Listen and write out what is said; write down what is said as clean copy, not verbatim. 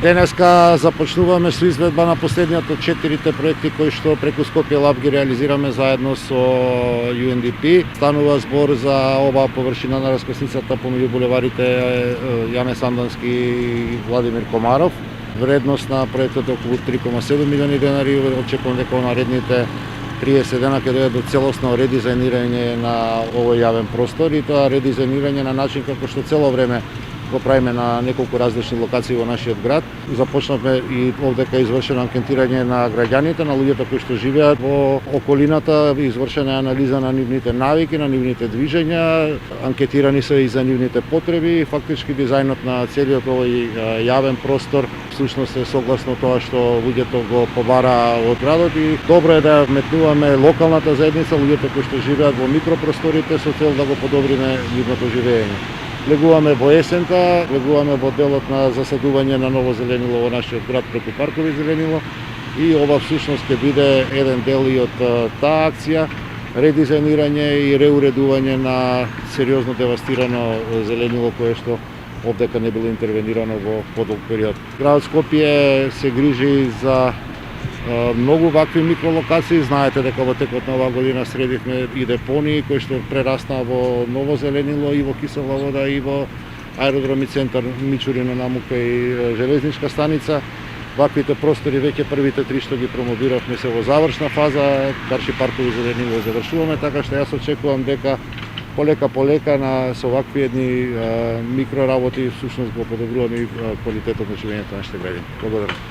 Денеска започнуваме со изведба на последниот од 4 проекти кои што преку Скопје Лаб ги реализираме заедно со UNDP. Станува збор за оваа површина на раскосницата помеѓу булеварите Јане Сандански и Владимир Комаров. Вредност на проектот е околу 3,7 милиони денари. Очекувам дека во наредните 30 дена ќе дојде до целосно редизајнирање на овој јавен простор и тоа редизајнирање на начин како што цело време го правиме на неколку различни локации во нашиот град. Започнавме и овдека извршено анкетирање на граѓаните, на луѓето кои што живеат во околината, извршена е анализа на нивните навики, на нивните движења, анкетирани се и за нивните потреби. Фактички дизајнот на целиот овој јавен простор всушност е согласно тоа што луѓето го побара од градот и добро е да вметнуваме локалната заедница, луѓето кои што живеат во микропросторите со цел да го подобриме нивното живење. Влегуваме во есента, влегуваме во делот на засадување на ново зеленило во нашиот град преку паркови зеленило и ова всушност ќе биде еден дел и од таа акција, редизајнирање и реуредување на сериозно девастирано зеленило кое што овдека не било интервенирано во подолг период. Градот Скопје се грижи за многу вакви микролокации. Знаете дека во текот на оваа година средивме и депонии кои што прерасна во ново зеленило и во кисела вода и во аеродроми центар Мичурино, Намука и железничка станица. Ваквите простори веќе првите 3 што ги промовиравме се во завршна фаза, Карши паркови зеленило завршуваме, така што јас очекувам дека полека со вакви едни микроработи всушност го подобруваме и квалитетот на живењето на нашите граѓани. Благодарам.